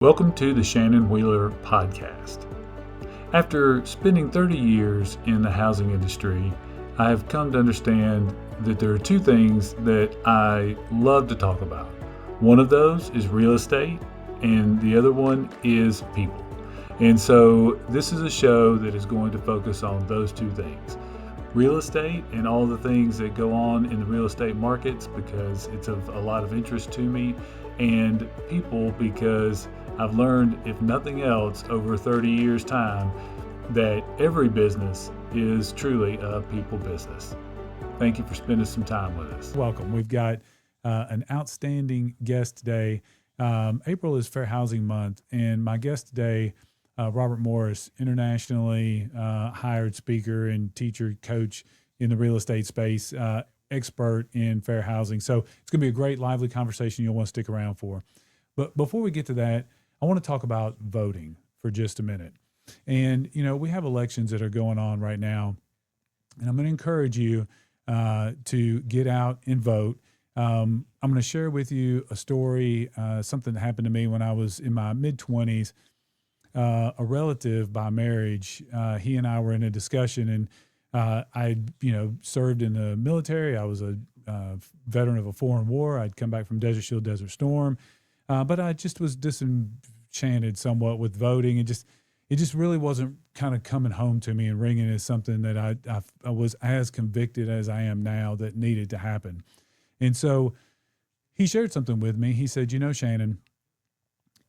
Welcome to the Shannon Wheeler Podcast. After spending 30 years in the housing industry, I have come to understand that there are two things that I love to talk about. One of those is real estate, and the other one is people. And so this is a show that is going to focus on those two things. Real estate and all the things that go on in the real estate markets, because it's of a lot of interest to me, and people, because I've learned, if nothing else, over 30 years' time, that every business is truly a people business. Thank you for spending some time with us. Welcome. We've got an outstanding guest today. April is Fair Housing Month, and my guest today, Robert Morris, internationally hired speaker and teacher, coach in the real estate space, expert in fair housing. So it's going to be a great, lively conversation you'll want to stick around for. But before we get to that, I want to talk about voting for just a minute. And, you know, we have elections that are going on right now, and I'm going to encourage you to get out and vote. I'm going to share with you a story, something that happened to me when I was in my mid-20s. A relative by marriage, he and I were in a discussion, and I, served in the military. I was a veteran of a foreign war. I'd come back from Desert Shield, Desert Storm. But I just was disenchanted somewhat with voting. It just really wasn't kind of coming home to me and ringing as something that I was as convicted as I am now that needed to happen. And so he shared something with me. He said, Shannon,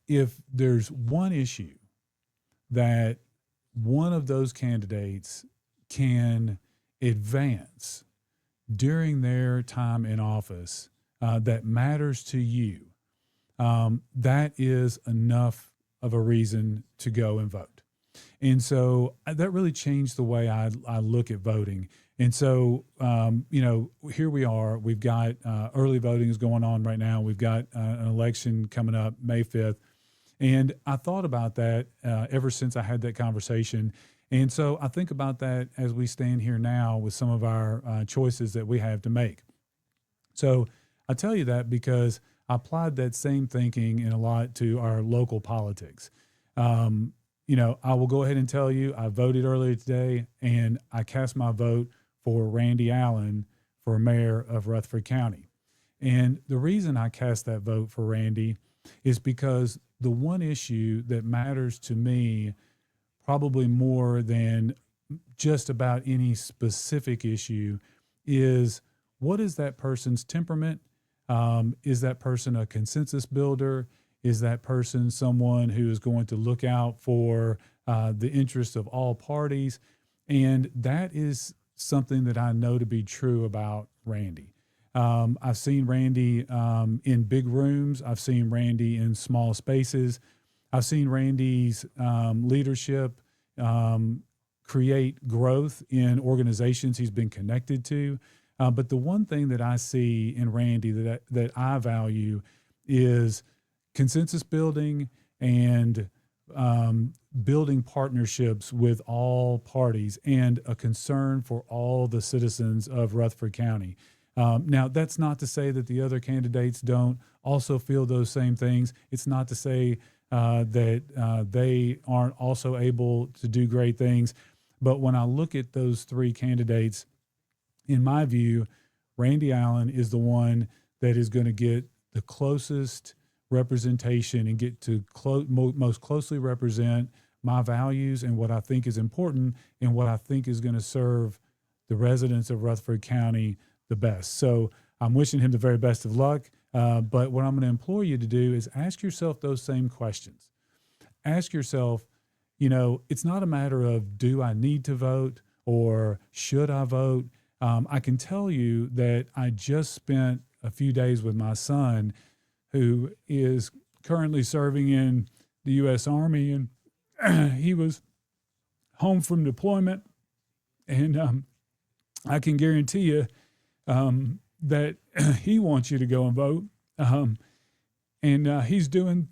if there's one issue that one of those candidates can advance during their time in office that matters to you, that is enough of a reason to go and vote. And so that really changed the way I look at voting. And so, here we are. We've got early voting is going on right now. We've got an election coming up May 5th. And I thought about that ever since I had that conversation. And so I think about that as we stand here now with some of our choices that we have to make. So I tell you that because I applied that same thinking in a lot to our local politics. I will go ahead and tell you, I voted earlier today, and I cast my vote for Randy Allen for mayor of Rutherford County. And the reason I cast that vote for Randy is because the one issue that matters to me probably more than just about any specific issue is, what is that person's temperament? Is that person a consensus builder? Is that person someone who is going to look out for the interests of all parties? And that is something that I know to be true about Randy. I've seen Randy in big rooms. I've seen Randy in small spaces. I've seen Randy's leadership create growth in organizations he's been connected to. But the one thing that I see in Randy that I value is consensus building and building partnerships with all parties and a concern for all the citizens of Rutherford County. Now, that's not to say that the other candidates don't also feel those same things. It's not to say that they aren't also able to do great things. But when I look at those three candidates, in my view, Randy Allen is the one that is going to get the closest representation and get to most closely represent my values and what I think is important and what I think is going to serve the residents of Rutherford County the best. So I'm wishing him the very best of luck. But what I'm going to implore you to do is ask yourself those same questions. Ask yourself, it's not a matter of, do I need to vote or should I vote? I can tell you that I just spent a few days with my son, who is currently serving in the U.S. Army, and he was home from deployment. And I can guarantee you that he wants you to go and vote. And he's doing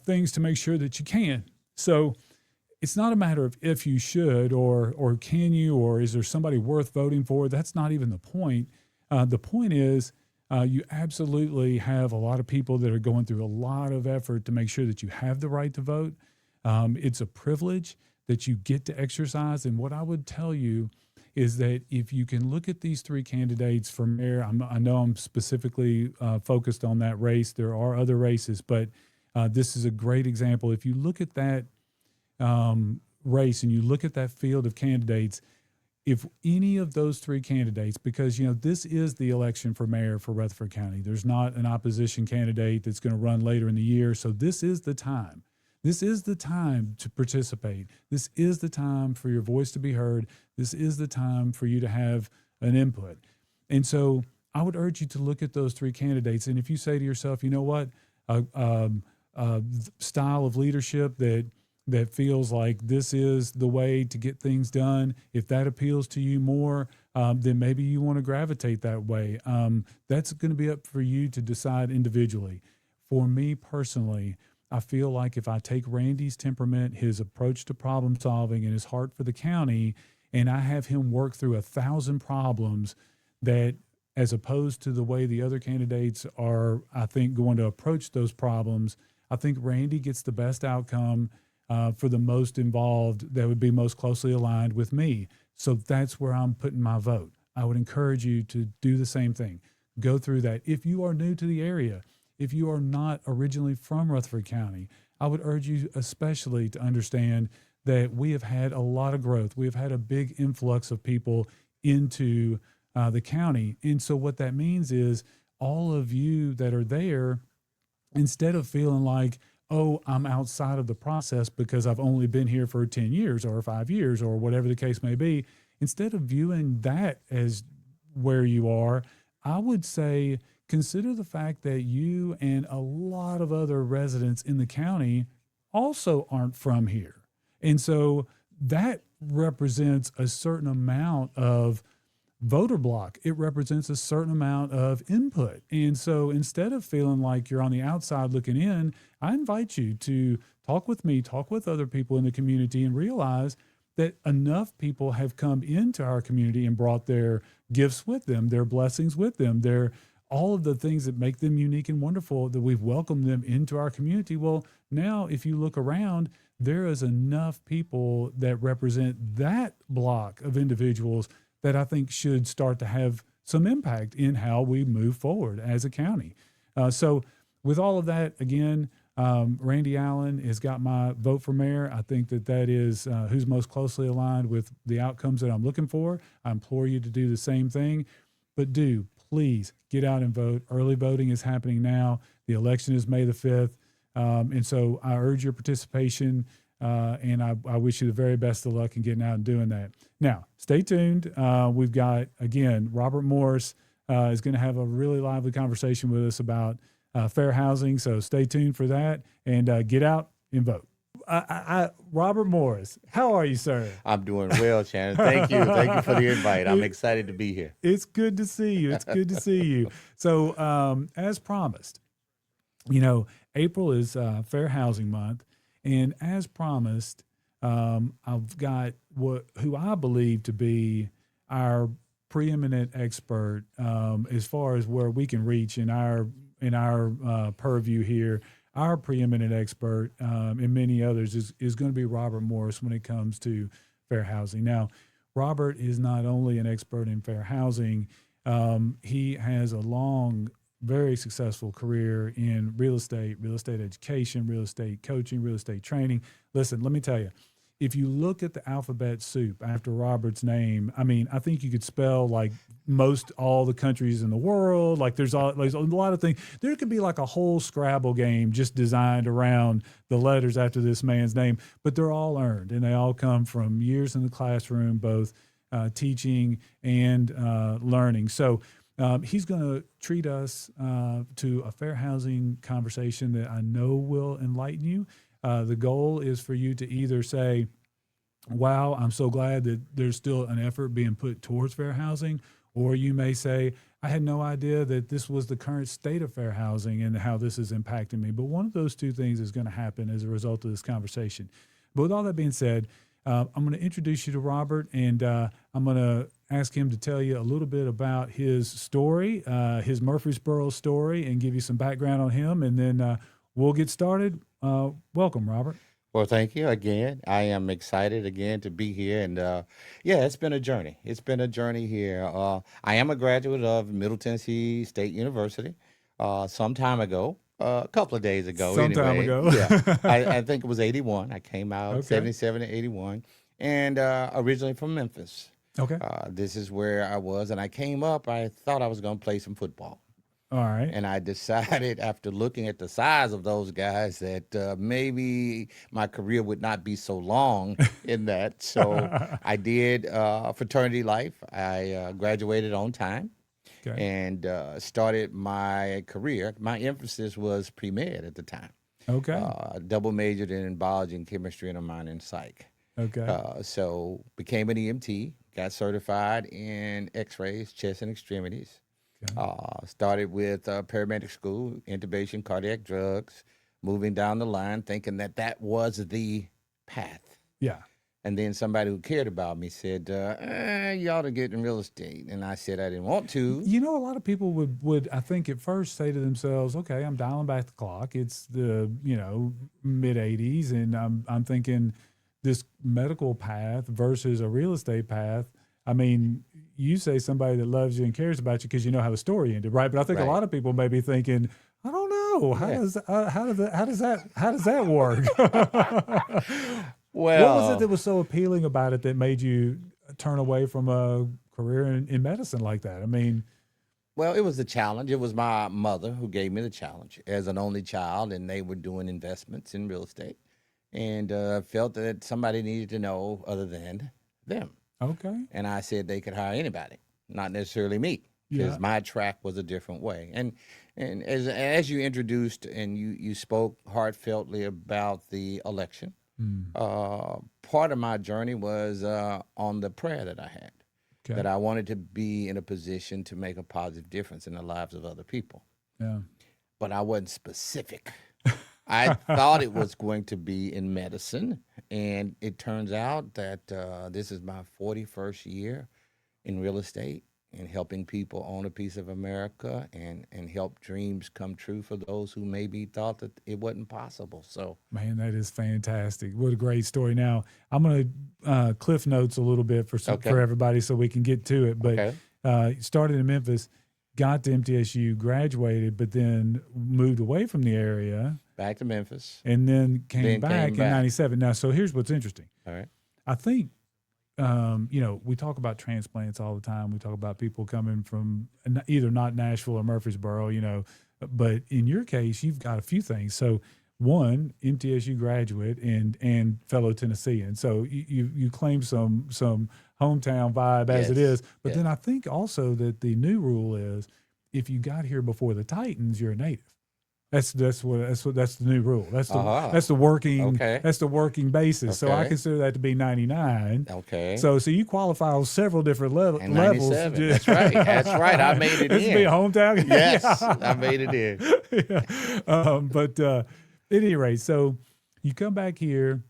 things to make sure that you can. So it's not a matter of if you should or can you, or is there somebody worth voting for? That's not even the point. The point is, You absolutely have a lot of people that are going through a lot of effort to make sure that you have the right to vote. It's a privilege that you get to exercise. And what I would tell you is that if you can look at these three candidates for mayor, I know I'm specifically focused on that race. There are other races, but this is a great example. If you look at that race and you look at that field of candidates, if any of those three candidates, because this is the election for mayor for Rutherford County, there's not an opposition candidate that's going to run later in the year. So this is the time. This is the time to participate. This is the time for your voice to be heard. This is the time for you to have an input. And so I would urge you to look at those three candidates. And if you say to yourself, you know what, style of leadership that feels like this is the way to get things done, if that appeals to you more, then maybe you want to gravitate that way. That's going to be up for you to decide individually. For me personally, I feel like if I take Randy's temperament, his approach to problem solving, and his heart for the county, and I have him work through 1,000 problems, that as opposed to the way the other candidates are, I think, going to approach those problems, I think Randy gets the best outcome for the most involved that would be most closely aligned with me. So that's where I'm putting my vote. I would encourage you to do the same thing. Go through that. If you are new to the area, if you are not originally from Rutherford County, I would urge you especially to understand that we have had a lot of growth. We have had a big influx of people into the county. And so what that means is all of you that are there, instead of feeling like, oh, I'm outside of the process because I've only been here for 10 years or 5 years or whatever the case may be, instead of viewing that as where you are, I would say consider the fact that you and a lot of other residents in the county also aren't from here. And so that represents a certain amount of voter block. It represents a certain amount of input. And so instead of feeling like you're on the outside looking in, I invite you to talk with me, talk with other people in the community, and realize that enough people have come into our community and brought their gifts with them, their blessings with them, their all of the things that make them unique and wonderful, that we've welcomed them into our community. Well, now if you look around, there is enough people that represent that block of individuals that I think should start to have some impact in how we move forward as a county. So with all of that, again, Randy Allen has got my vote for mayor. I think that is who's most closely aligned with the outcomes that I'm looking for. I implore you to do the same thing, but please get out and vote. Early voting is happening now. The election is May the 5th. And so I urge your participation, and I wish you the very best of luck in getting out and doing that. Now, stay tuned. We've got, again, Robert Morris is going to have a really lively conversation with us about fair housing. So stay tuned for that, and get out and vote. Robert Morris, how are you, sir? I'm doing well, Shannon. Thank you. Thank you for the invite. I'm excited to be here. It's good to see you. It's good to see you. So as promised, April is Fair Housing Month. And as promised, I've got who I believe to be our preeminent expert as far as where we can reach in our purview here. Our preeminent expert and many others is going to be Robert Morris when it comes to fair housing. Now, Robert is not only an expert in fair housing, he has a long, very successful career in real estate education, real estate coaching, real estate training. Listen, let me tell you, if you look at the alphabet soup after Robert's name, I mean, I think you could spell like most all the countries in the world. Like there's a lot of things. There could be like a whole Scrabble game just designed around the letters after this man's name, but they're all earned, and they all come from years in the classroom, both teaching and learning. So he's going to treat us to a fair housing conversation that I know will enlighten you. The goal is for you to either say, wow, I'm so glad that there's still an effort being put towards fair housing, or you may say, I had no idea that this was the current state of fair housing and how this is impacting me. But one of those two things is going to happen as a result of this conversation. But with all that being said, I'm going to introduce you to Robert, and I'm going to ask him to tell you a little bit about his story, his Murfreesboro story, and give you some background on him, and then we'll get started. Welcome, Robert. Well, thank you again. I am excited again to be here, and yeah, it's been a journey. It's been a journey here. I am a graduate of Middle Tennessee State University some time ago, a couple of days ago. Some time Anyway, ago. yeah, I think it was '81. I came out Okay. '77 to '81, and originally from Memphis. Okay. This is where I was, and I came up. I thought I was going to play some football. All right. And I decided, after looking at the size of those guys, that maybe my career would not be so long in that. So I did fraternity life. I graduated on time Okay. and started my career. My emphasis was pre-med at the time. Okay. Double majored in biology and chemistry and a minor in psych. Okay. So became an EMT, got certified in x-rays, chest and extremities. Started with paramedic school, intubation, cardiac drugs, moving down the line, thinking that that was the path. Yeah. And then somebody who cared about me said, you ought to get in real estate. And I said I didn't want to. You know, a lot of people would I think at first say to themselves, okay, I'm dialing back the clock. It's the, mid 80s, and I'm thinking this medical path versus a real estate path. I mean, you say somebody that loves you and cares about you because you know how the story ended, right? But I think a lot of people may be thinking, I don't know, how does that work? Well, what was it that was so appealing about it that made you turn away from a career in medicine like that? I mean, well, it was the challenge. It was my mother who gave me the challenge as an only child, and they were doing investments in real estate, and felt that somebody needed to know other than them. okay. And I said they could hire anybody, not necessarily me, because my track was a different way. And as you introduced and you spoke heartfeltly about the election, part of my journey was on the prayer that I had, that I wanted to be in a position to make a positive difference in the lives of other people. Yeah. But I wasn't specific. I thought it was going to be in medicine, and it turns out that this is my 41st year in real estate and helping people own a piece of America and help dreams come true for those who maybe thought that it wasn't possible. So, man, that is fantastic. What a great story. Now, I'm going to cliff notes a little bit for everybody so we can get to it. But started in Memphis, got to MTSU, graduated, but then moved away from the area. Back to Memphis. And then came back in 97. Now, so here's what's interesting. All right. I think, we talk about transplants all the time. We talk about people coming from either not Nashville or Murfreesboro, but in your case, you've got a few things. So one, MTSU graduate and fellow Tennessean. So you claim some hometown vibe as it is. But then I think also that the new rule is if you got here before the Titans, you're a native. That's the new rule. That's the working basis. So I consider that to be 99. Okay. So you qualify on several different levels. 97. That's right. That's right. I made it in. This be a hometown. Yes, I made it in. But at any rate, so you come back here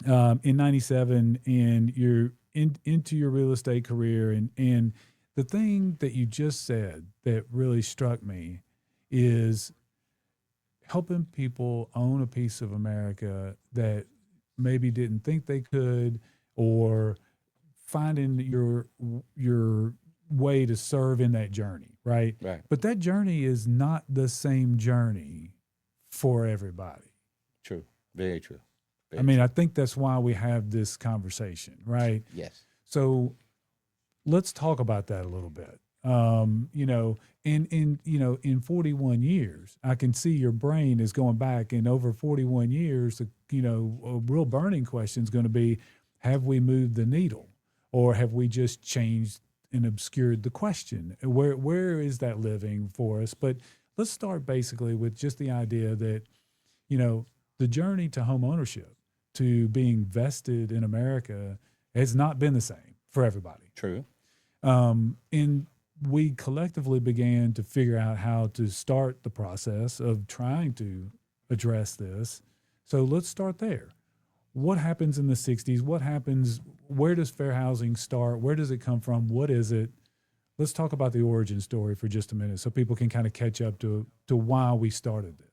in 97, and you're into your real estate career, and the thing that you just said that really struck me is helping people own a piece of America that maybe didn't think they could, or finding your way to serve in that journey, right? Right. But that journey is not the same journey for everybody. True. Very true. I mean, I think that's why we have this conversation, right? Yes. So let's talk about that a little bit. In 41 years, I can see your brain is going back, and over 41 years, a real burning question is going to be, have we moved the needle, or have we just changed and obscured the question? Where is that living for us? But let's start basically with just the idea that, the journey to home ownership, to being vested in America, has not been the same for everybody. True. And we collectively began to figure out how to start the process of trying to address this. So let's start there. what happens in the 60s? What happens? Where does fair housing start? Where does it come from? What is it? Let's talk about the origin story for just a minute so people can kind of catch up to why we started this.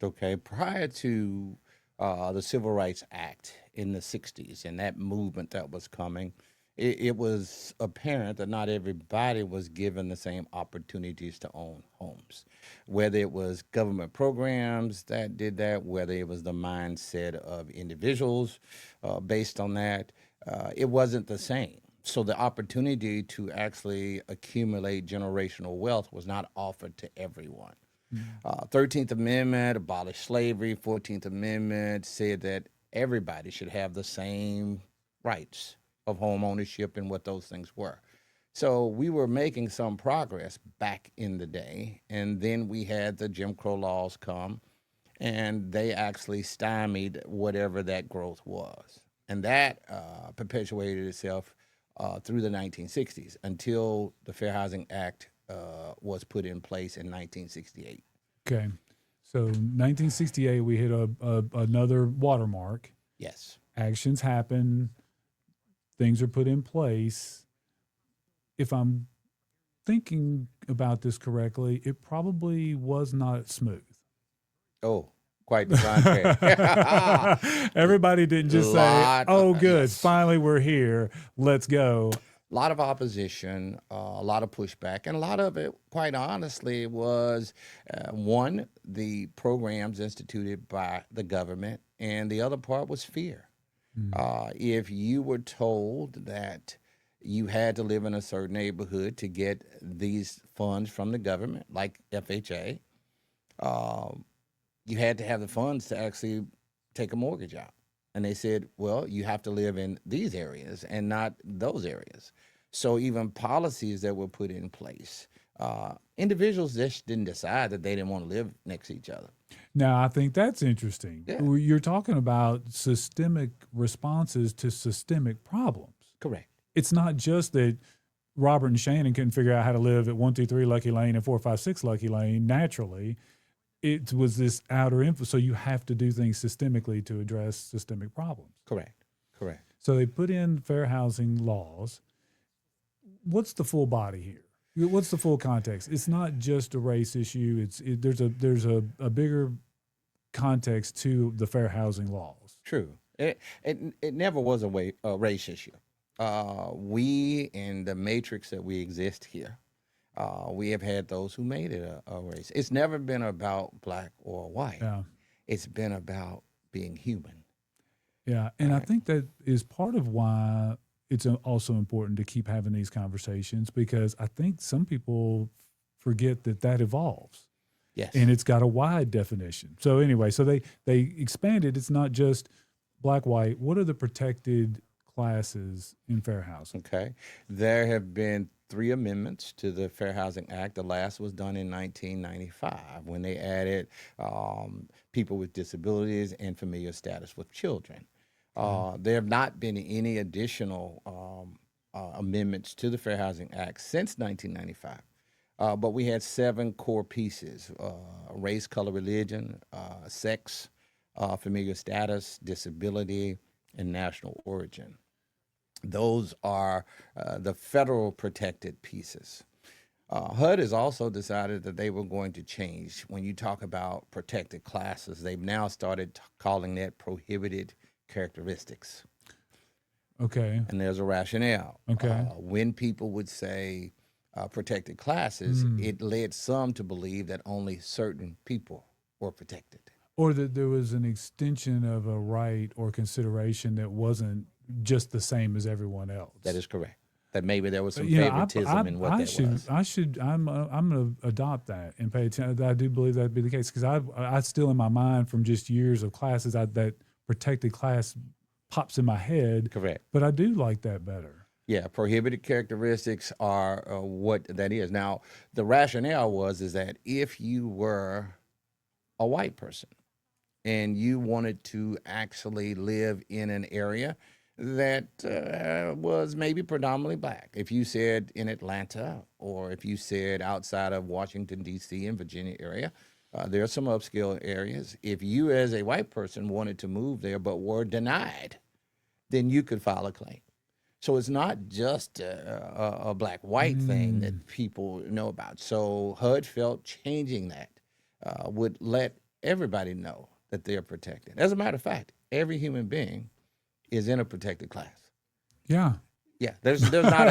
Okay, prior to the Civil Rights Act in the 60s and that movement that was coming, it was apparent that not everybody was given the same opportunities to own homes. Whether it was government programs that did that, whether it was the mindset of individuals based on that, it wasn't the same. So the opportunity to actually accumulate generational wealth was not offered to everyone. 13th Amendment abolished slavery. 14th Amendment said that everybody should have the same rights of home ownership and what those things were. So we were making some progress back in the day, and then we had the Jim Crow laws come, and they actually stymied whatever that growth was. And that perpetuated itself through the 1960s until the Fair Housing Act was put in place in 1968. Okay. So 1968, we hit another watermark. Yes. Actions happen. Things are put in place. If I'm thinking about this correctly, it probably was not smooth. Oh, quite the contrary. Everybody didn't just say, oh, good, yes. Finally we're here, let's go. A lot of opposition, a lot of pushback, and a lot of it, quite honestly, was one, the programs instituted by the government, and the other part was fear. If you were told that you had to live in a certain neighborhood to get these funds from the government, like FHA, you had to have the funds to actually take a mortgage out. And they said, well, you have to live in these areas and not those areas. So even policies that were put in place, individuals just didn't decide that they didn't want to live next to each other. Now, I think that's interesting. Yeah. You're talking about systemic responses to systemic problems. Correct. It's not just that Robert and Shannon couldn't figure out how to live at 123 Lucky Lane and 456 Lucky Lane naturally. It was this outer influence. So you have to do things systemically to address systemic problems. Correct. Correct. So they put in fair housing laws. What's the full body here? What's the full context? It's not just a race issue. There's a bigger context to the fair housing laws. True. It never was a race issue. We, in the matrix that we exist here, we have had those who made it a race. It's never been about black or white. Yeah. It's been about being human. Yeah, and I think that is part of why it's also important to keep having these conversations, because I think some people forget that evolves. Yes. And it's got a wide definition. So anyway, so they expanded. It's not just black, white. What are the protected classes in fair housing? Okay. There have been 3 amendments to the Fair Housing Act. The last was done in 1995 when they added people with disabilities and familiar status with children. There have not been any additional amendments to the Fair Housing Act since 1995. But we had 7 core pieces: race, color, religion, sex, familiar status, disability, and national origin. Those are the federal protected pieces. HUD has also decided that they were going to change. When you talk about protected classes, they've now started calling that prohibited characteristics. Okay. And there's a rationale. Okay. When people would say protected classes, it led some to believe that only certain people were protected. Or that there was an extension of a right or consideration that wasn't just the same as everyone else. That is correct. That maybe there was some favoritism in what that was. I'm going to adopt that and pay attention. I do believe that'd be the case, because I still in my mind from just years of classes, that protected class pops in my head. Correct. But I do like that better. Yeah, prohibited characteristics are what that is. Now, the rationale is that if you were a white person and you wanted to actually live in an area that was maybe predominantly black, if you said in Atlanta, or if you said outside of Washington, D.C. and Virginia area, There are some upscale areas. If you, as a white person, wanted to move there but were denied, then you could file a claim. So it's not just a black-white thing that people know about. So HUD felt changing that would let everybody know that they're protected. As a matter of fact, every human being is in a protected class. Yeah. Yeah, there's not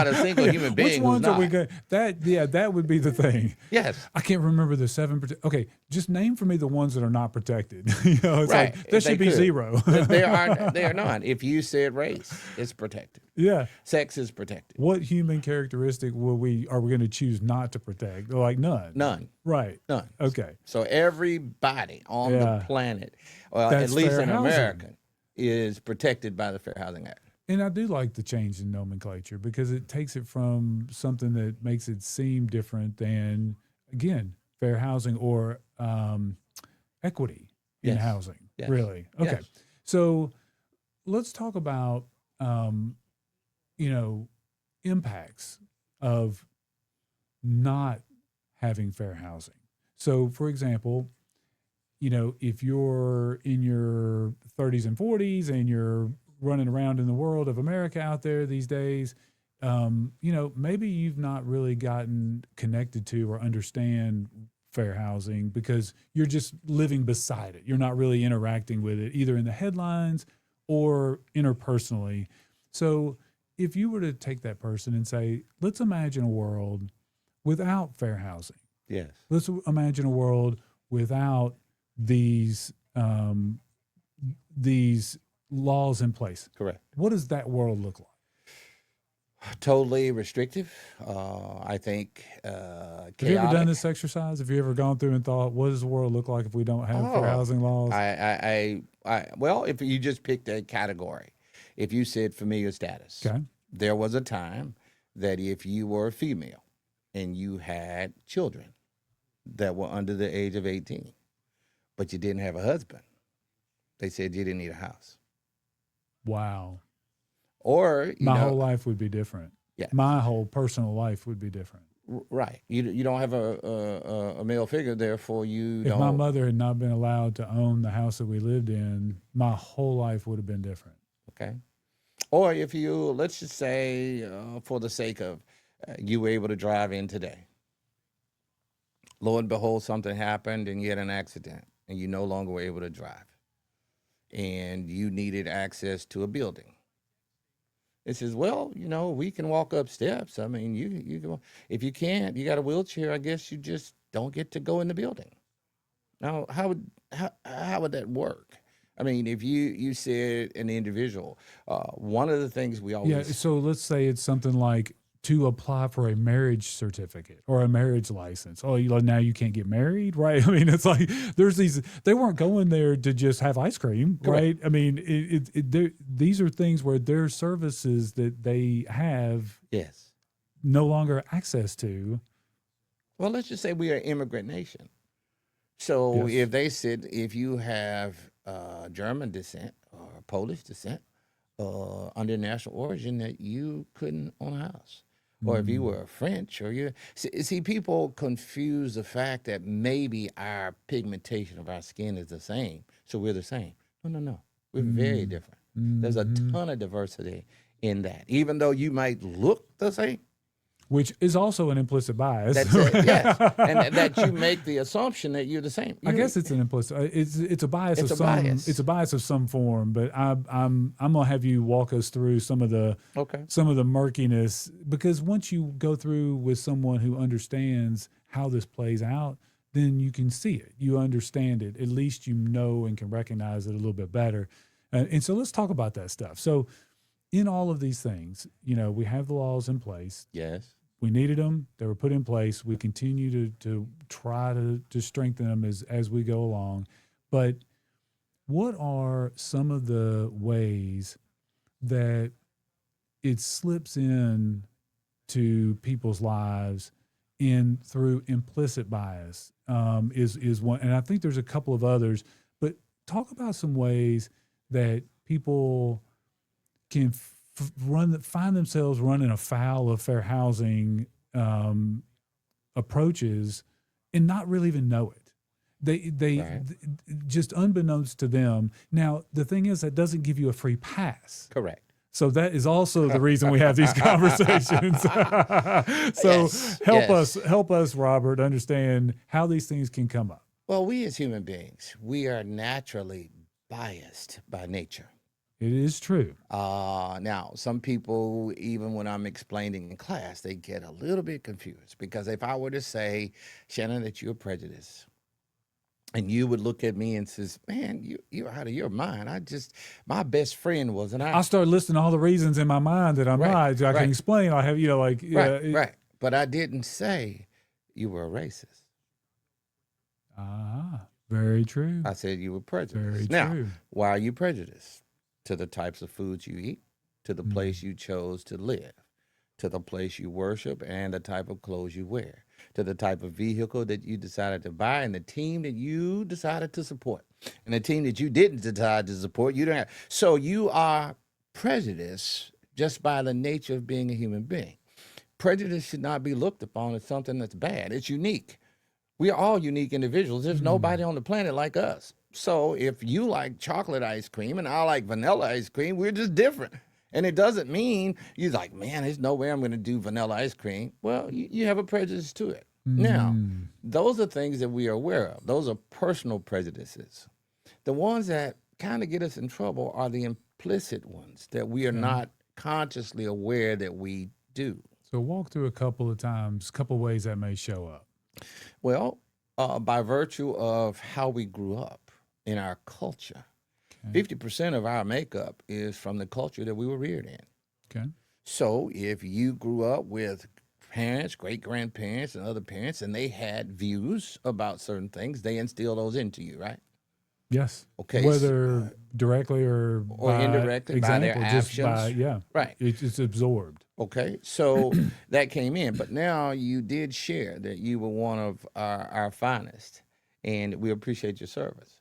a single human being. Which ones who's not. are we going? That would be the thing. Yes. I can't remember the 7. Okay, just name for me the ones that are not protected. It's Right. like there should be 0. They are not. If you said race, it's protected. Yeah. Sex is protected. What human characteristic are we going to choose not to protect? Like none. None. Right. None. Okay. So everybody on the planet, well, That's at least fair in housing. America, is protected by the Fair Housing Act. And I do like the change in nomenclature because it takes it from something that makes it seem different than, again, fair housing or equity in Yes. housing. Yes. Really? Okay. Yes. So let's talk about, impacts of not having fair housing. So, for example, if you're in your 30s and 40s and you're running around in the world of America out there these days, maybe you've not really gotten connected to or understand fair housing because you're just living beside it. You're not really interacting with it either in the headlines or interpersonally. So if you were to take that person and say, let's imagine a world without fair housing. Yes. Let's imagine a world without these laws in place. Correct. What does that world look like? Totally restrictive. I think chaotic. Have you ever done this exercise? Have you ever gone through and thought, what does the world look like if we don't have fair housing laws? Well, if you just picked a category, if you said familiar status, Okay. there was a time that if you were a female and you had children that were under the age of 18, but you didn't have a husband, they said you didn't need a house. Wow. Or my whole life would be different. Yeah. My whole personal life would be different. Right. You don't have a male figure, therefore you If don't. my mother had not been allowed to own the house that we lived in, my whole life would have been different. Okay. Or if you, let's just say, for the sake of, you were able to drive in today. Lo and behold, something happened and you had an accident and you no longer were able to drive. And you needed access to a building. It says, well, we can walk up steps. I mean, you can. If you can't, you got a wheelchair, I guess you just don't get to go in the building. Now, how would that work? I mean, if you said an individual, one of the things we always... Yeah, so let's say it's something like to apply for a marriage certificate or a marriage license. Oh, now you can't get married, right? I mean, it's like there's these. They weren't going there to just have ice cream, Correct. right? I mean, these are things where there's services that they have Yes. no longer access to. Well, let's just say we are an immigrant nation. So Yes. if they said if you have German descent or Polish descent under national origin, that you couldn't own a house. Or if you were French, or you see, people confuse the fact that maybe our pigmentation of our skin is the same, so we're the same. No, we're very different. There's a ton of diversity in that, even though you might look the same. Which is also an implicit bias. That's it, yes, and that you make the assumption that you're the same. I guess it's an implicit. It's a bias It's of a some. bias. It's a bias of some form. But I'm gonna have you walk us through some of the murkiness, because once you go through with someone who understands how this plays out, then you can see it. You understand it. At least you know and can recognize it a little bit better. And so let's talk about that stuff. So in all of these things, we have the laws in place. Yes. We needed them. They were put in place. We continue to try to strengthen them as we go along. But what are some of the ways that it slips in to people's lives through implicit bias is one. And I think there's a couple of others. But talk about some ways that people can find themselves running afoul of fair housing approaches and not really even know it. They Right. just unbeknownst to them. Now, the thing is, that doesn't give you a free pass. Correct. So that is also the reason we have these conversations. So Yes. help us, Robert, understand how these things can come up. Well, we as human beings, we are naturally biased by nature. It is true. Now, some people, even when I'm explaining in class, they get a little bit confused because if I were to say, Shannon, that you're prejudiced, and you would look at me and says, "Man, you're out of your mind. My best friend was," and I start listing all the reasons in my mind that I'm Right, not. I right. can explain. I have, right. But I didn't say you were a racist. Very true. I said you were prejudiced. Very Now, true. why are you prejudiced? To the types of foods you eat, to the place you chose to live, to the place you worship, and the type of clothes you wear, to the type of vehicle that you decided to buy, and the team that you decided to support, and the team that you didn't decide to support. You don't have. So you are prejudiced just by the nature of being a human being. Prejudice should not be looked upon as something that's bad. It's unique. We are all unique individuals. There's nobody on the planet like us. So if you like chocolate ice cream and I like vanilla ice cream, we're just different. And it doesn't mean you're like, man, there's no way I'm going to do vanilla ice cream. Well, you have a prejudice to it. Now, those are things that we are aware of. Those are personal prejudices. The ones that kind of get us in trouble are the implicit ones that we are not consciously aware that we do. So walk through a couple of ways that may show up. Well, by virtue of how we grew up in our culture, 50% of our makeup is from the culture that we were reared in. Okay. So if you grew up with parents, great-grandparents, and other parents, and they had views about certain things, they instill those into you, right? Yes. Okay. Whether directly or by indirectly, by example, their just actions. Right. It's absorbed. Okay, so that came in. But now you did share that you were one of our finest, and we appreciate your service.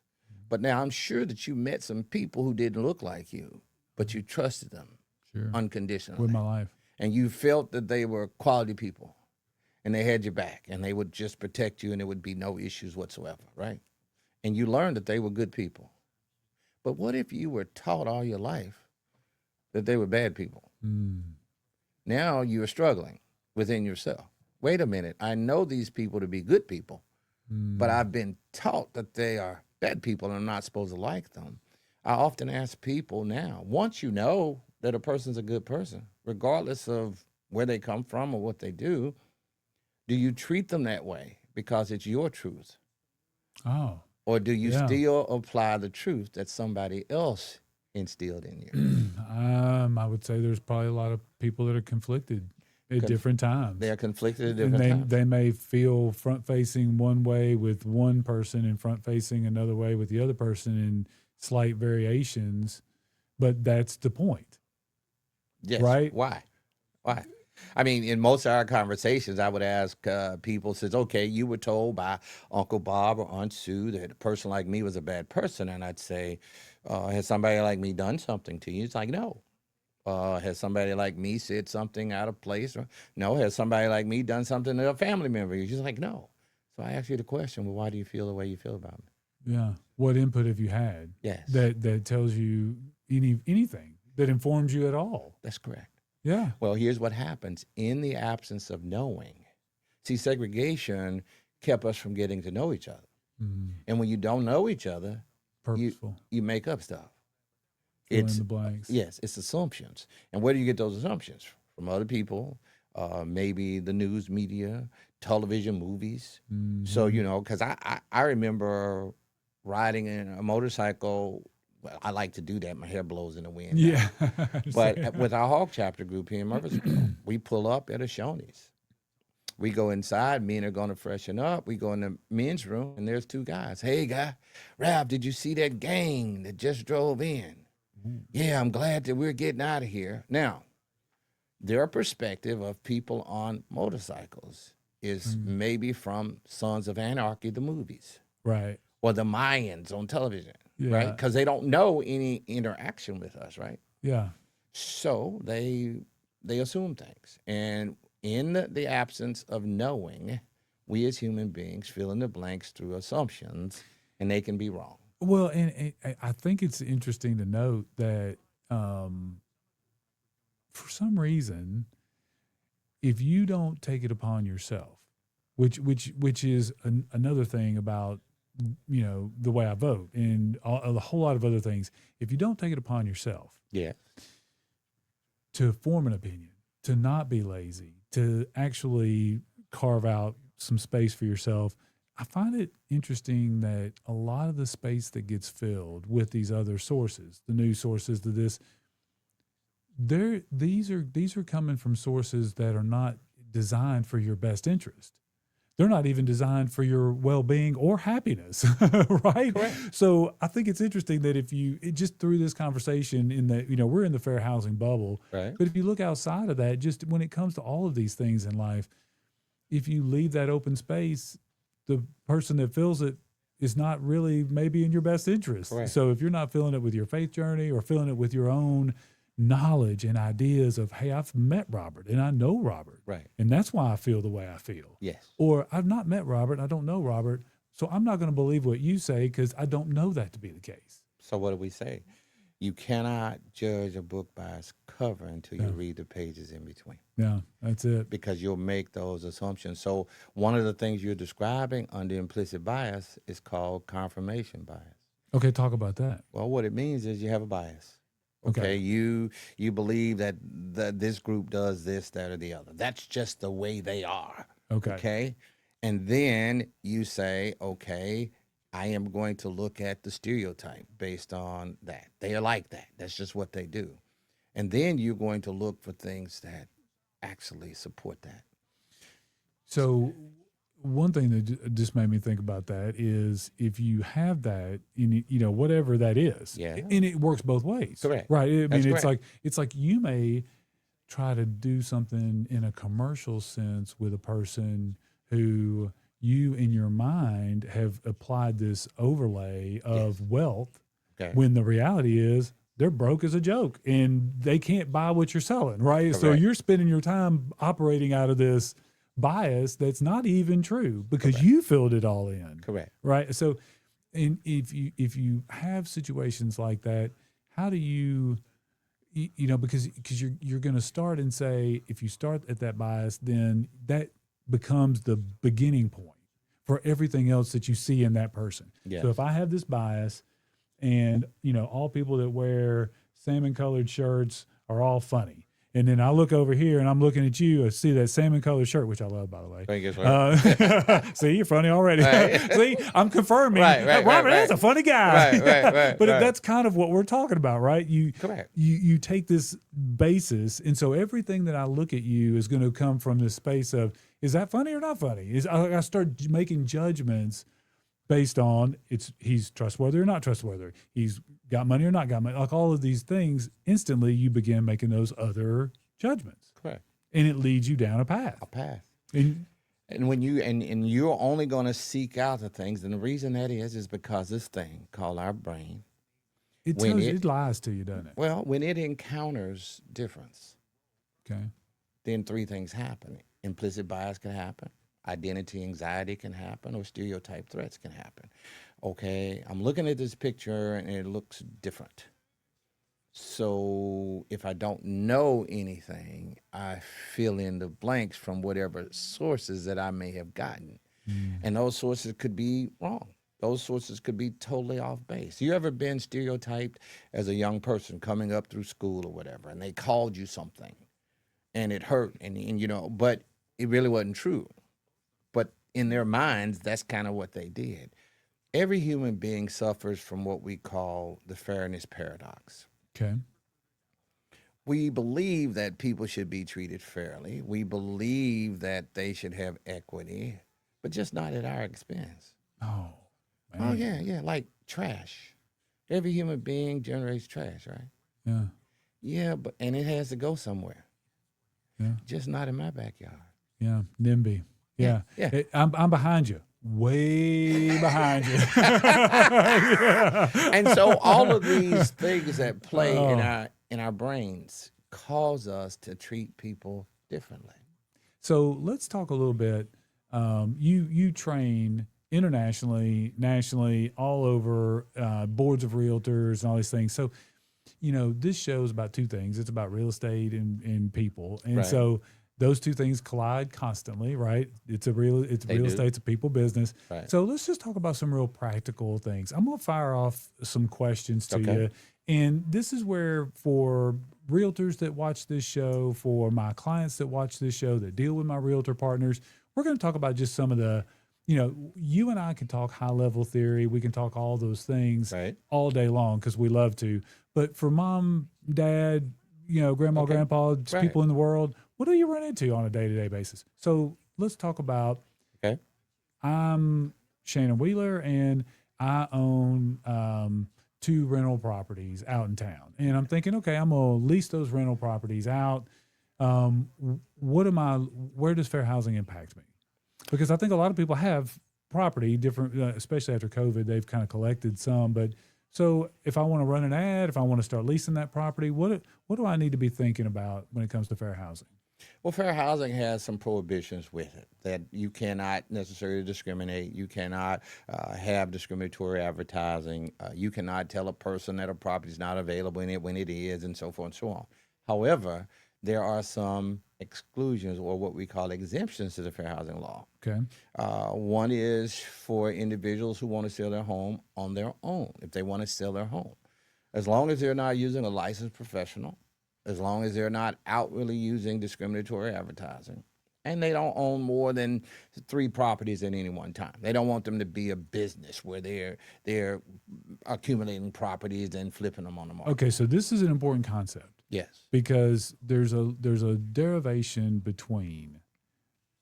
But now I'm sure that you met some people who didn't look like you, but you trusted them unconditionally. With my life. And you felt that they were quality people, and they had your back, and they would just protect you, and there would be no issues whatsoever, right? And you learned that they were good people. But what if you were taught all your life that they were bad people? Now you're struggling within yourself. Wait a minute. I know these people to be good people, but I've been taught that they are bad people and I'm not supposed to like them. I often ask people now, once you know that a person's a good person, regardless of where they come from or what they do you treat them that way because it's your truth? Oh. Or do you still apply the truth that somebody else instilled in you? I would say there's probably a lot of people that are conflicted at different times. They're conflicted at different times. They may feel front-facing one way with one person and front-facing another way with the other person in slight variations, but that's the point. Yes. Right? Why? I mean, in most of our conversations, I would ask people, says, okay, you were told by Uncle Bob or Aunt Sue that a person like me was a bad person. And I'd say, has somebody like me done something to you? It's like, no. Has somebody like me said something out of place? Or, no. Has somebody like me done something to a family member? You're just like, no. So I ask you the question, well, why do you feel the way you feel about me? Yeah. What input have you had? Yes. That tells you anything that informs you at all? That's correct. Yeah. Well, here's what happens in the absence of knowing. See, segregation kept us from getting to know each other. And when you don't know each other, Purposeful. you make up stuff. Fill in the blanks. Yes, it's assumptions. And where do you get those assumptions? From other people, maybe the news media, television, movies. So, because I remember riding in a motorcycle. Well, I like to do that. My hair blows in the wind. Yeah. But with our Hawk chapter group here in Murfreesboro, we pull up at a Shoney's. We go inside. Men are going to freshen up. We go in the men's room, and there's two guys. Hey, guy, Ralph, did you see that gang that just drove in? Yeah, I'm glad that we're getting out of here. Now, their perspective of people on motorcycles is maybe from Sons of Anarchy, the movies. Right. Or the Mayans on television. Right? Because they don't know any interaction with us, right? Yeah. So they assume things. And in the absence of knowing, We as human beings fill in the blanks through assumptions, and they can be wrong. Well, and I think it's interesting to note that for some reason, if you don't take it upon yourself, which is another thing about the way I vote and a whole lot of other things, if you don't take it upon yourself, Yeah. to form an opinion, to not be lazy, to actually carve out some space for yourself, I find it interesting that a lot of the space that gets filled with these other sources, the news sources, these are coming from sources that are not designed for your best interest. They're not even designed for your well-being or happiness, right? Correct. So I think it's interesting that just through this conversation in that, we're in the fair housing bubble, Right. but if you look outside of that, just when it comes to all of these things in life, if you leave that open space, the person that fills it is not really maybe in your best interest. Correct. So if you're not filling it with your faith journey or filling it with your own knowledge and ideas of, hey, I've met Robert and I know Robert. Right. And that's why I feel the way I feel. Yes. Or I've not met Robert and I don't know Robert, so I'm not going to believe what you say because I don't know that to be the case. So what do we say? You cannot judge a book by its cover until you read the pages in between. Yeah, that's it. Because you'll make those assumptions. So one of the things you're describing under implicit bias is called confirmation bias. Okay, talk about that. Well, what it means is you have a bias. Okay, you believe that this group does this, that, or the other. That's just the way they are. Okay, and then you say, okay, I am going to look at the stereotype based on that. They are like that. That's just what they do. And then you're going to look for things that actually support that. So one thing that just made me think about that is if you have that in, whatever that is, and it works both ways. Correct. Right. I mean, correct. it's like you may try to do something in a commercial sense with a person who you in your mind have applied this overlay of wealth when the reality is they're broke as a joke and they can't buy what you're selling, right? Correct. So you're spending your time operating out of this bias that's not even true because you filled it all in. Correct. Right? So and if you have situations like that, how do you because you're going to start and say, if you start at that bias, then that becomes the beginning point for everything else that you see in that person. Yes. So if I have this bias and, all people that wear salmon colored shirts are all funny. And then I look over here and I'm looking at you. I see that salmon colored shirt, which I love, by the way. Thank you, sir. See, you're funny already. Right. See, I'm confirming. Robert is a funny guy. Right. But that's kind of what we're talking about, right? Correct. You take this basis, and so everything that I look at you is going to come from this space of, is that funny or not funny? I start making judgments based on he's trustworthy or not trustworthy. He's got money or not got money. Like all of these things, instantly you begin making those other judgments. Correct. And it leads you down a path. And when you and you're only going to seek out the things, and the reason that is because this thing called our brain, it lies to you, doesn't it? Well, when it encounters difference, then three things happen. Implicit bias can happen. Identity anxiety can happen, or stereotype threats can happen. Okay, I'm looking at this picture and it looks different. So if I don't know anything, I fill in the blanks from whatever sources that I may have gotten. And those sources could be wrong. Those sources could be totally off base. You ever been stereotyped as a young person coming up through school or whatever, and they called you something and it hurt, and but it really wasn't true. But in their minds, that's kind of what they did. Every human being suffers from what we call the fairness paradox. Okay. We believe that people should be treated fairly. We believe that they should have equity, but just not at our expense. Oh, man. Oh, yeah, like trash. Every human being generates trash, right? Yeah. Yeah, and it has to go somewhere. Yeah. Just not in my backyard. Yeah, NIMBY. Yeah. I'm behind you. Way behind you. And so all of these things that play in our brains cause us to treat people differently. So let's talk a little bit you train internationally, nationally, all over boards of realtors and all these things. So, this show is about two things. It's about real estate and people, and Right. so those two things collide constantly, right? It's real estate, it's a people business. Right. So let's just talk about some real practical things. I'm gonna fire off some questions to Okay. you, and this is where for realtors that watch this show, for my clients that watch this show that deal with my realtor partners, we're going to talk about just some of the, you and I can talk high level theory. We can talk all those things Right. all day long because we love to. But for mom, dad, grandma, Okay. grandpa, just Right. people in the world, what do you run into on a day to day basis? So let's talk about. Okay. I'm Shannon Wheeler, and I own 2 rental properties out in town. And I'm thinking, okay, I'm gonna lease those rental properties out. Where does fair housing impact me? Because I think a lot of people have property different, especially after COVID, they've kind of collected some. But so if I want to run an ad, if I want to start leasing that property, what do I need to be thinking about when it comes to fair housing? Well, fair housing has some prohibitions with it that you cannot necessarily discriminate. You cannot have discriminatory advertising. You cannot tell a person that a property is not available in it when it is, and so forth and so on. However, there are some exclusions or what we call exemptions to the fair housing law. Okay. One is for individuals who want to sell their home on their own, if they want to sell their home. As long as they're not using a licensed professional, as long as they're not outwardly using discriminatory advertising, and they don't own more than 3 properties at any one time. They don't want them to be a business where they're accumulating properties and flipping them on the market. Okay, so this is an important concept Yes. because there's a derivation between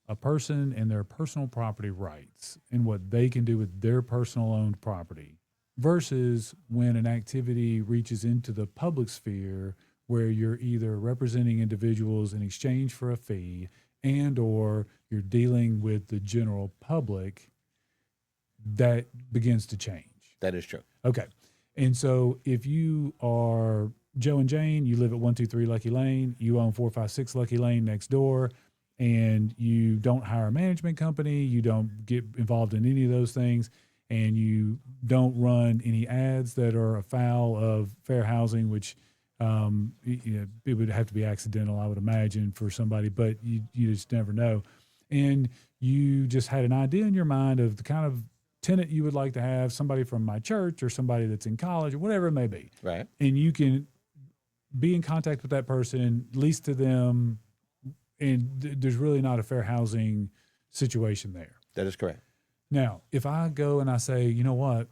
a person and their personal property rights and what they can do with their personal owned property versus when an activity reaches into the public sphere where you're either representing individuals in exchange for a fee and or you're dealing with the general public. That begins to change. That is true. Okay. And so if you are Joe and Jane, you live at 123 Lucky Lane, you own 456 Lucky Lane next door, and you don't hire a management company, you don't get involved in any of those things, and you don't run any ads that are afoul of fair housing, which it would have to be accidental, I would imagine, for somebody, but you just never know. And you just had an idea in your mind of the kind of tenant you would like to have, somebody from my church or somebody that's in college or whatever it may be. Right. And you can be in contact with that person, lease to them, and there's really not a fair housing situation there. That is correct. Now, if I go and I say, you know what,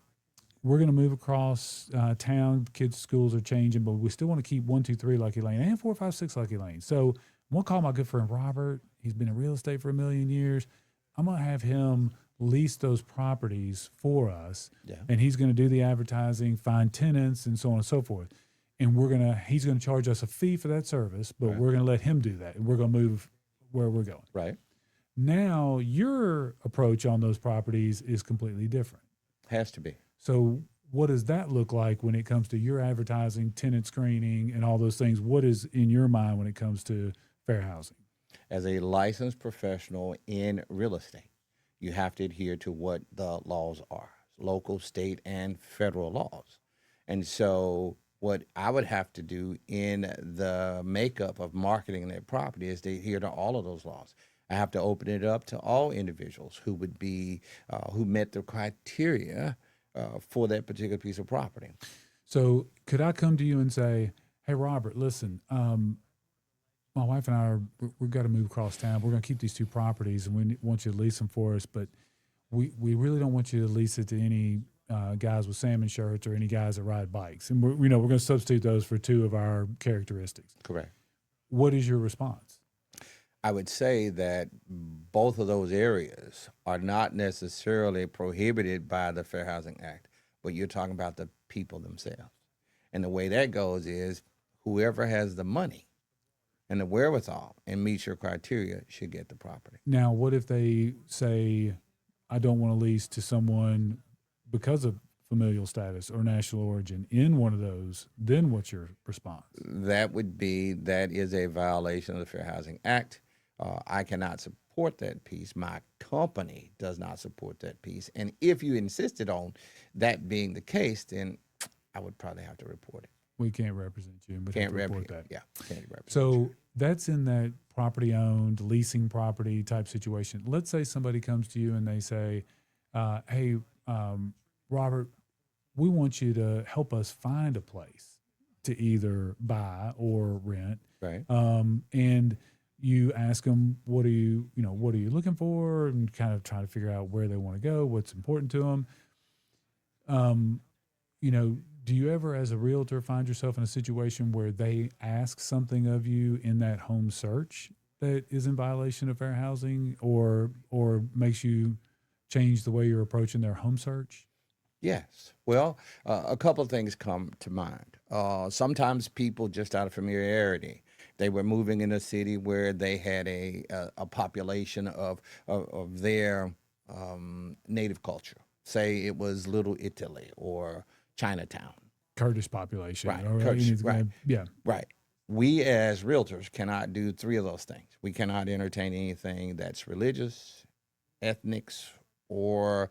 we're going to move across town, kids' schools are changing, but we still want to keep 123 Lucky Lane and 456 Lucky Lane. So I'm going to call my good friend Robert. He's been in real estate for 1,000,000 years. I'm going to have him lease those properties for us. Yeah. And he's going to do the advertising, find tenants, and so on and so forth. And he's going to charge us a fee for that service, but Right. we're going to let him do that. And we're going to move where we're going. Right. Now, your approach on those properties is completely different. Has to be. So what does that look like when it comes to your advertising, tenant screening, and all those things? What is in your mind when it comes to fair housing? As a licensed professional in real estate, you have to adhere to what the laws are, local, state, and federal laws. And so what I would have to do in the makeup of marketing that property is to adhere to all of those laws. I have to open it up to all individuals who would be, who met the criteria for that particular piece of property. So could I come to you and say, hey, Robert, listen, my wife and I we've got to move across town. We're going to keep these 2 properties, and we want you to lease them for us, but we really don't want you to lease it to any guys with salmon shirts or any guys that ride bikes. And we're going to substitute those for 2 of our characteristics. Correct. What is your response? I would say that both of those areas are not necessarily prohibited by the Fair Housing Act, but you're talking about the people themselves. And the way that goes is whoever has the money and the wherewithal and meets your criteria should get the property. Now, what if they say, I don't want to lease to someone because of familial status or national origin in one of those? Then what's your response? That is a violation of the Fair Housing Act. I cannot support that piece. My company does not support that piece. And if you insisted on that being the case, then I would probably have to report it. We can't represent you, but have Can't to report that. Yeah, can't represent So you. that's in that property owned, leasing property type situation. Let's say somebody comes to you and they say, hey, Robert, we want you to help us find a place to either buy or rent. Right. And you ask them, what are you looking for? And kind of try to figure out where they want to go, what's important to them. Do you ever, as a realtor, find yourself in a situation where they ask something of you in that home search that is in violation of fair housing, or makes you change the way you're approaching their home search? Yes. Well, a couple of things come to mind. Sometimes people, just out of familiarity, they were moving in a city where they had a population of their native culture. Say it was Little Italy or Chinatown. Kurdish population. Right. Or Kurdish, right. Yeah. Right. We as realtors cannot do three of those things. We cannot entertain anything that's religious, ethnics, or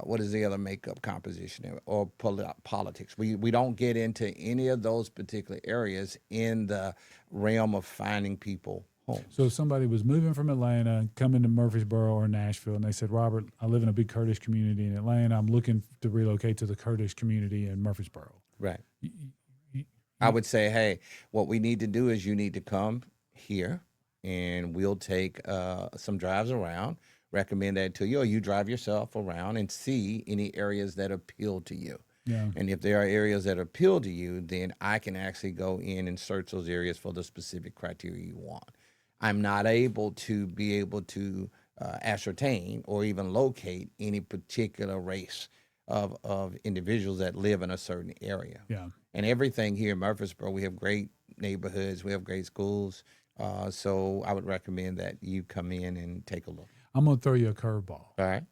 what is the other makeup composition or politics. We don't get into any of those particular areas in the realm of finding people homes. So if somebody was moving from Atlanta, coming to Murfreesboro or Nashville, and they said, Robert, I live in a big Kurdish community in Atlanta. I'm looking to relocate to the Kurdish community in Murfreesboro. Right. I would say, hey, what we need to do is you need to come here, and we'll take some drives around, recommend that to you, or you drive yourself around and see any areas that appeal to you. Yeah. And if there are areas that appeal to you, then I can actually go in and search those areas for the specific criteria you want. I'm not able to ascertain or even locate any particular race of individuals that live in a certain area. Yeah. And everything here in Murfreesboro, we have great neighborhoods, we have great schools. So I would recommend that you come in and take a look. I'm going to throw you a curveball. All right.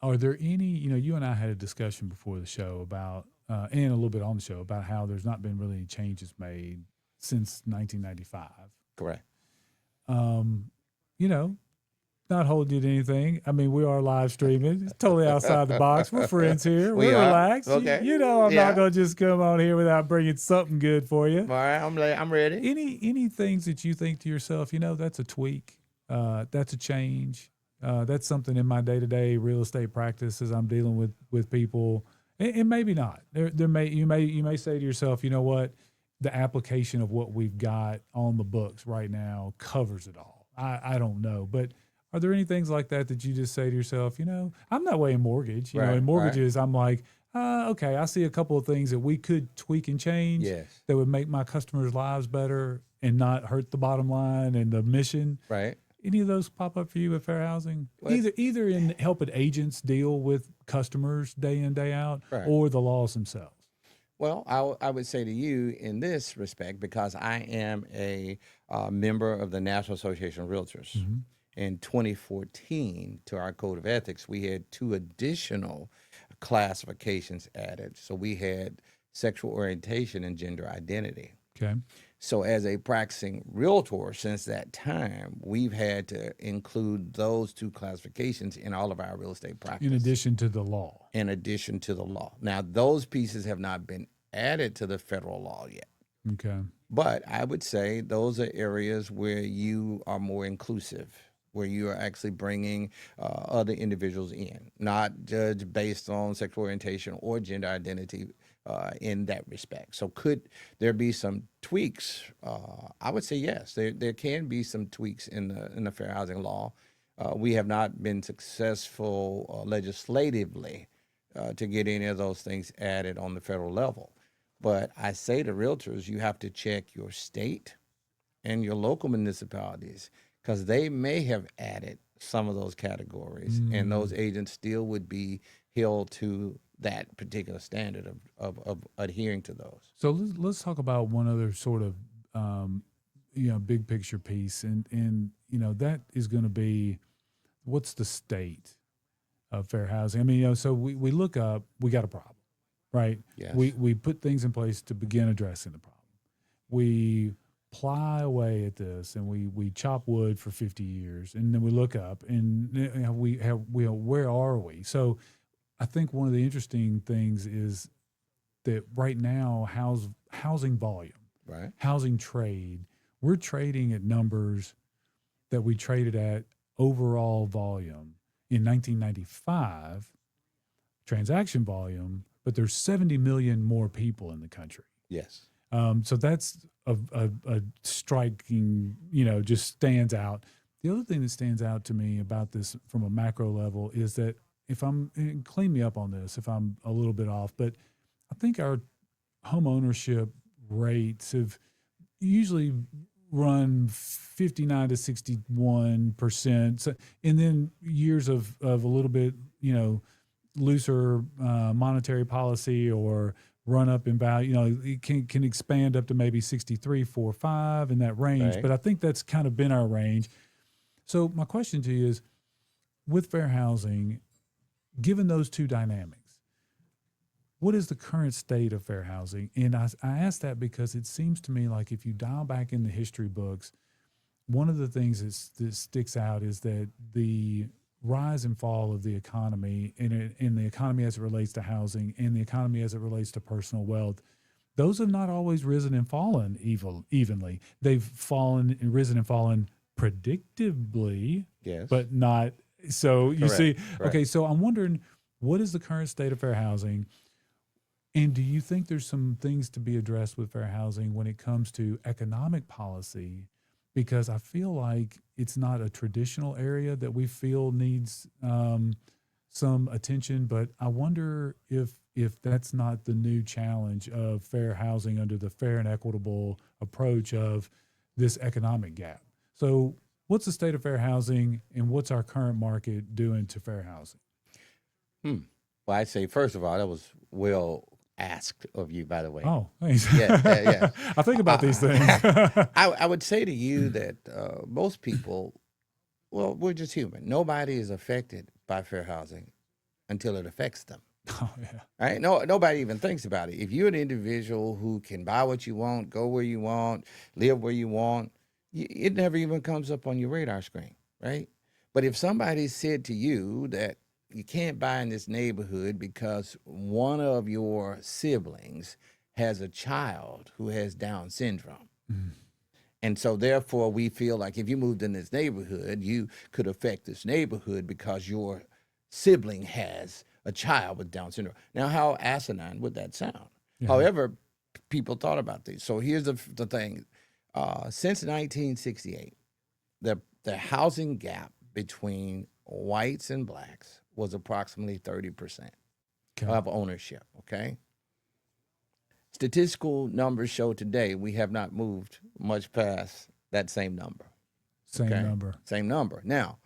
Are there any, you and I had a discussion before the show about, and a little bit on the show, about how there's not been really any changes made since 1995. Correct. Not holding you to anything. I mean, we are live streaming. It's totally outside the box. We're friends here. We We're are. relaxed. Okay. I'm not going to just come on here without bringing something good for you. All right, I'm ready. Any things that you think to yourself, that's a tweak, that's a change, that's something in my day-to-day real estate practice as I'm dealing with people, and maybe not. You may say to yourself, you know what, the application of what we've got on the books right now covers it all. I don't know, but are there any things like that you just say to yourself, I'm that way in mortgage. In mortgages, I'm like, okay, I see a couple of things that we could tweak and change that would make my customers' lives better and not hurt the bottom line and the mission. Right. Any of those pop up for you at Fair Housing? Either in helping agents deal with customers day in, day out, or the laws themselves? Well, I would say to you in this respect, because I am a member of the National Association of Realtors. Mm-hmm. In 2014, to our code of ethics, we had 2 additional classifications added. So we had sexual orientation and gender identity. Okay. So as a practicing realtor since that time, we've had to include those 2 classifications in all of our real estate practice. In addition to the law. Now, those pieces have not been added to the federal law yet. Okay. But I would say those are areas where you are more inclusive, where you are actually bringing other individuals in, not judged based on sexual orientation or gender identity in that respect. So could there be some tweaks? I would say yes. There can be some tweaks in the fair housing law. We have not been successful legislatively to get any of those things added on the federal level. But I say to realtors, you have to check your state and your local municipalities, because they may have added some of those categories, and those agents still would be held to that particular standard of adhering to those. So let's talk about one other sort of big picture piece, and that is going to be, what's the state of fair housing? I mean, so we look up, we got a problem, right? Yes. We put things in place to begin addressing the problem. We ply away at this and we chop wood for 50 years and then we look up and where are we? So I think one of the interesting things is that right now housing volume, Right. housing trade, we're trading at numbers that we traded at overall volume in 1995 transaction volume, but there's 70 million more people in the country. Yes. So that's a striking, just stands out. The other thing that stands out to me about this from a macro level is that and clean me up on this if I'm a little bit off, but I think our home ownership rates have usually run 59 to 61%. So, and then years of a little bit, looser monetary policy or run up in value, it can expand up to maybe 63, 4, 5 in that range. Right. But I think that's kind of been our range. So my question to you is, with fair housing, given those two dynamics, what is the current state of fair housing? And I ask that because it seems to me like if you dial back in the history books, one of the things that sticks out is that the rise and fall of the economy and the economy as it relates to housing and the economy as it relates to personal wealth, those have not always risen and fallen evenly. They've risen and fallen predictably, Yes. but not. So you Correct. see, Correct. okay, so I'm wondering, what is the current state of fair housing? And do you think there's some things to be addressed with fair housing when it comes to economic policy? Because I feel like it's not a traditional area that we feel needs some attention, but I wonder if that's not the new challenge of fair housing under the fair and equitable approach of this economic gap. So what's the state of fair housing and what's our current market doing to fair housing? Well, I'd say, first of all, that was well asked of you, by the way. Oh, thanks. Yeah. I think about these things. I would say to you that most people, well, we're just human. Nobody is affected by fair housing until it affects them. Oh, yeah. Right? No, nobody even thinks about it. If you're an individual who can buy what you want, go where you want, live where you want, it never even comes up on your radar screen, right? But if somebody said to you that you can't buy in this neighborhood because one of your siblings has a child who has Down syndrome. And so therefore we feel like if you moved in this neighborhood, you could affect this neighborhood because your sibling has a child with Down syndrome. Now, how asinine would that sound? Yeah. However, people thought about this. So here's the thing. Since 1968, the housing gap between whites and blacks was approximately 30% of ownership, okay? Statistical numbers show today we have not moved much past that same number. Same number. Now,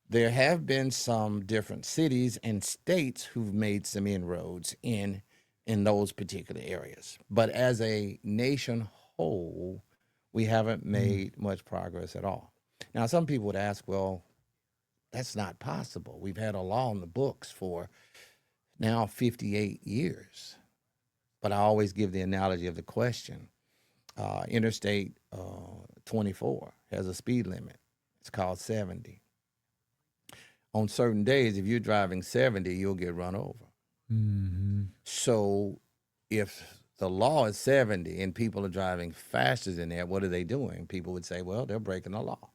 there have been some different cities and states who've made some inroads in those particular areas. But as a nation whole, we haven't made much progress at all. Now, some people would ask, well, that's not possible. We've had a law in the books for now 58 years. But I always give the analogy of the question. Interstate 24 has a speed limit. It's called 70. On certain days, if you're driving 70, you'll get run over. Mm-hmm. So if the law is 70 and people are driving faster than that, what are they doing? People would say, well, they're breaking the law.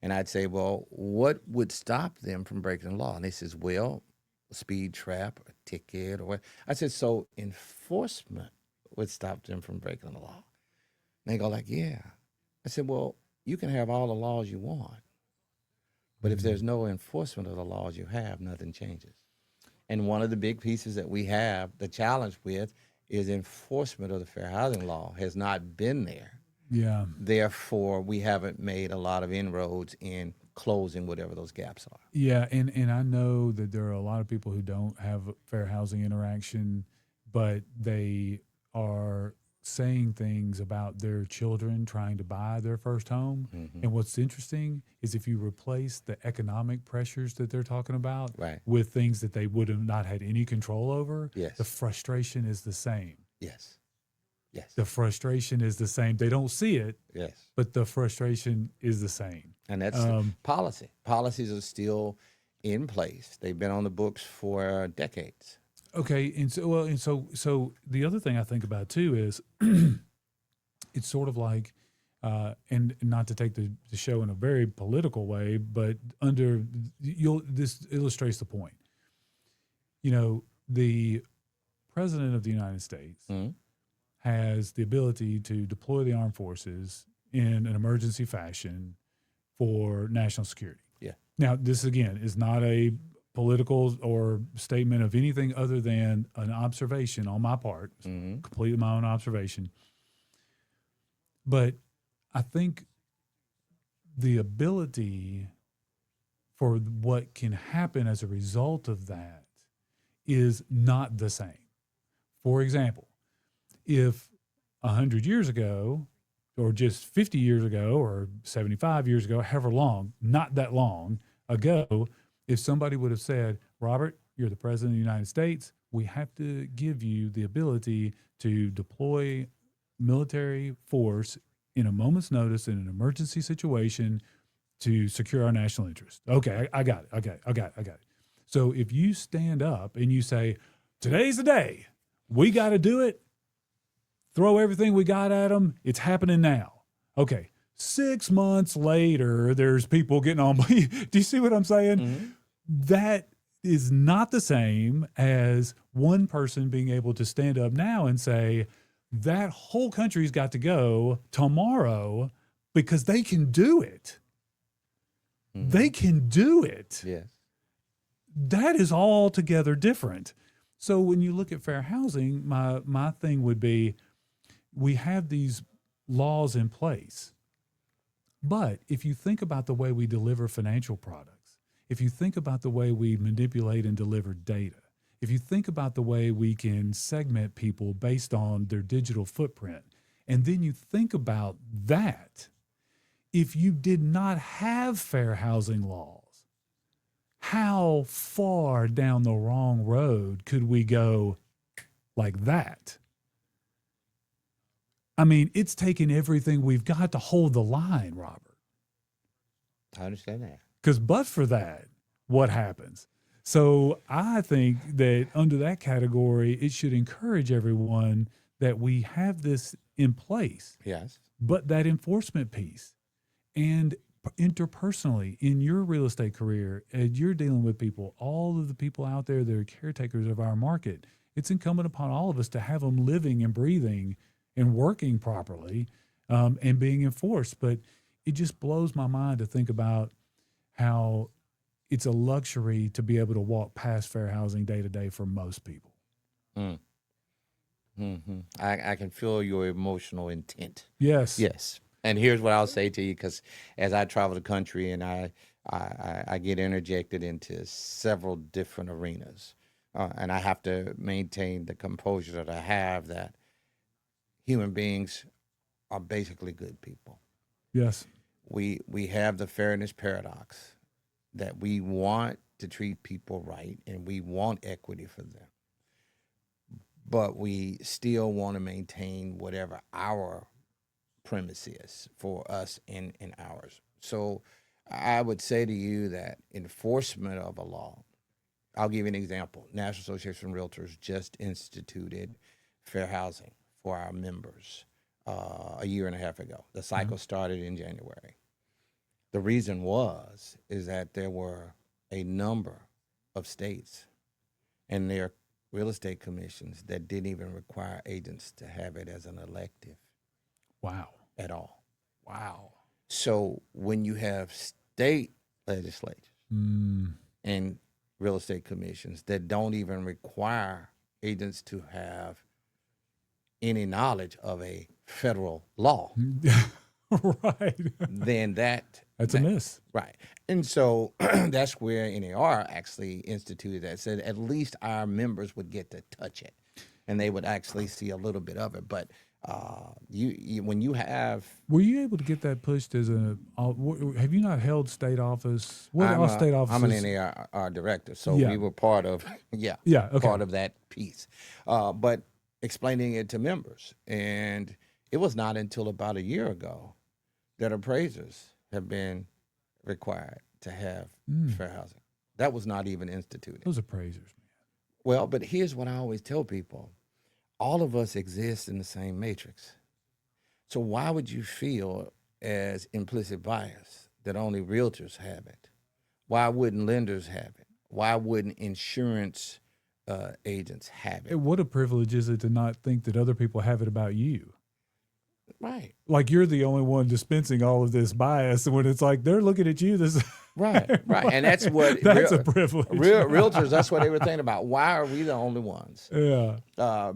And I'd say, well, what would stop them from breaking the law? And they says, well, a speed trap, a ticket, or what? I said, so enforcement would stop them from breaking the law. And they go like, yeah. I said, well, you can have all the laws you want, but if there's no enforcement of the laws you have, nothing changes. And one of the big pieces that we have the challenge with is enforcement of the fair housing law has not been there. Yeah. Therefore, we haven't made a lot of inroads in closing whatever those gaps are. Yeah, and I know that there are a lot of people who don't have fair housing interaction, but they are saying things about their children trying to buy their first home. Mm-hmm. And what's interesting is if you replace the economic pressures that they're talking about Right. with things that they would have not had any control over, Yes. the frustration is the same. Yes. Yes. The frustration is the same. They don't see it, Yes. but the frustration is the same. And that's policy. Policies are still in place. They've been on the books for decades. Okay, and so the other thing I think about too is it's sort of like, and not to take the show in a very political way, but this illustrates the point. You know, the president of the United States has the ability to deploy the armed forces in an emergency fashion for national security. Yeah. Now, this again is not a political or statement of anything other than an observation on my part, completely my own observation. But I think the ability for what can happen as a result of that is not the same. For example, if 100 years ago, or just 50 years ago, or 75 years ago, however long, not that long ago, if somebody would have said, Robert, you're the president of the United States, we have to give you the ability to deploy military force in a moment's notice in an emergency situation to secure our national interest. Okay, I got it. So if you stand up and you say, today's the day, we got to do it, throw everything we got at them, it's happening now. Okay, 6 months later, there's people getting on. Do you see what I'm saying? That is not the same as one person being able to stand up now and say, that whole country's got to go tomorrow because they can do it. They can do it. Yes. That is altogether different. So when you look at fair housing, my thing would be, we have these laws in place. But if you think about the way we deliver financial products, if you think about the way we manipulate and deliver data, if you think about the way we can segment people based on their digital footprint, and then you think about that, if you did not have fair housing laws, how far down the wrong road could we go like that? I mean, it's taken everything we've got to hold the line, Robert. I understand that. Because but for that, what happens? So I think that under that category, it should encourage everyone that we have this in place. Yes. But that enforcement piece and interpersonally in your real estate career, as you're dealing with people, all of the people out there that are caretakers of our market, it's incumbent upon all of us to have them living and breathing and working properly and being enforced. But it just blows my mind to think about how it's a luxury to be able to walk past fair housing day to day for most people. I can feel your emotional intent. Yes. Yes. And here's what I'll say to you, because as I travel the country and I get interjected into several different arenas, and I have to maintain the composure that I have, that human beings are basically good people. Yes. We have the fairness paradox that we want to treat people right and we want equity for them. But we still want to maintain whatever our premise is for us and ours. So I would say to you that enforcement of a law, I'll give you an example. National Association of Realtors just instituted fair housing for our members a year and a half ago. The cycle started in January. The reason is that there were a number of states and their real estate commissions that didn't even require agents to have it as an elective. Wow. At all. Wow. So when you have state legislatures and real estate commissions that don't even require agents to have any knowledge of a federal law, right, then that's a miss. Right. And so that's where NAR actually instituted that, said at least our members would get to touch it and they would actually see a little bit of it. But when you have... Were you able to get that pushed as a... have you not held state office? State offices? I'm an NAR director, so we were part of, okay. part of that piece. But explaining it to members. And it was not until about a year ago that appraisers have been required to have fair housing. That was not even instituted. Those appraisers, man. Well, but here's what I always tell people. All of us exist in the same matrix. So why would you feel as implicit bias that only realtors have it? Why wouldn't lenders have it? Why wouldn't insurance agents have it? What a privilege is it to not think that other people have it about you? Right. Like you're the only one dispensing all of this bias, and when it's like they're looking at you, this right, and that's what that's a privilege. Realtors, that's what they were thinking about. Why are we the only ones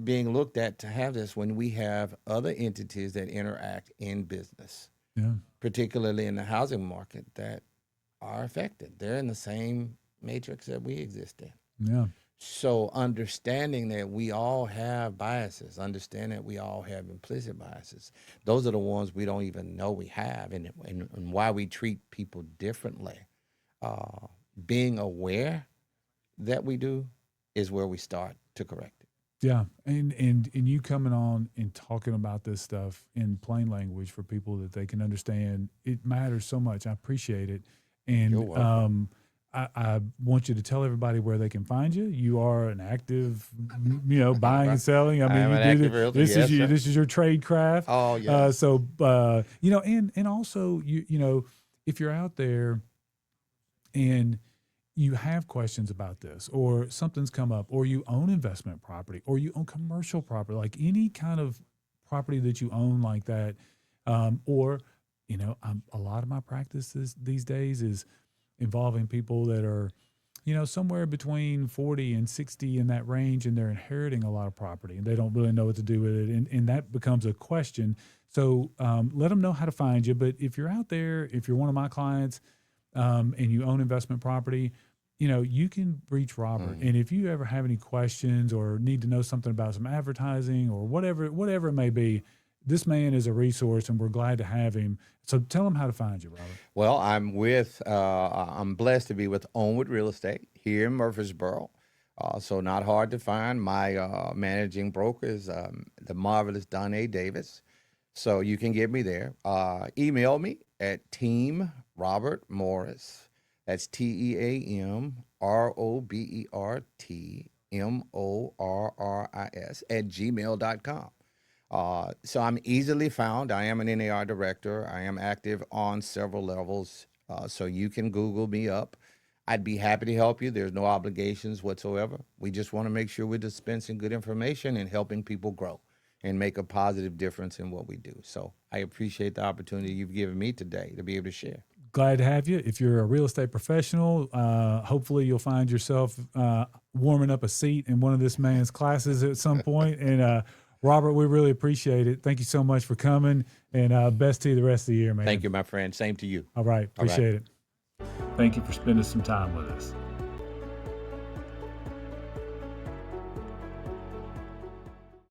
being looked at to have this when we have other entities that interact in business, particularly in the housing market, that are affected? They're in the same matrix that we exist in. Yeah. So understanding that we all have biases, understand that we all have implicit biases, those are the ones we don't even know we have, and why we treat people differently. Being aware that we do is where we start to correct it. Yeah, and you coming on and talking about this stuff in plain language for people that they can understand, it matters so much. I appreciate it. And You're welcome. I want you to tell everybody where they can find you. You are an active, buying and selling. I mean, I'm an active realtor. This Yes, is sir. this is your trade craft. Oh, yeah. And also if you're out there and you have questions about this, or something's come up, or you own investment property, or you own commercial property, like any kind of property that you own like that, or a lot of my practices these days is involving people that are, somewhere between 40 and 60 in that range, and they're inheriting a lot of property and they don't really know what to do with it. And that becomes a question. So let them know how to find you. But if you're out there, if you're one of my clients and you own investment property, you can reach Robert. And if you ever have any questions or need to know something about some advertising or whatever it may be, this man is a resource, and we're glad to have him. So tell him how to find you, Robert. Well, I'm blessed to be with Onward Real Estate here in Murfreesboro. So not hard to find. My managing broker is the marvelous Don A. Davis. So you can get me there. Email me at Team Robert Morris. That's TeamRobertMorris @gmail.com. So I'm easily found. I am an NAR director. I am active on several levels. So you can Google me up. I'd be happy to help you. There's no obligations whatsoever. We just want to make sure we're dispensing good information and helping people grow and make a positive difference in what we do. So I appreciate the opportunity you've given me today to be able to share. Glad to have you. If you're a real estate professional, hopefully you'll find yourself warming up a seat in one of this man's classes at some point. And Robert, we really appreciate it. Thank you so much for coming, and best to you the rest of the year, man. Thank you, my friend. Same to you. All right. Appreciate it. Thank you for spending some time with us.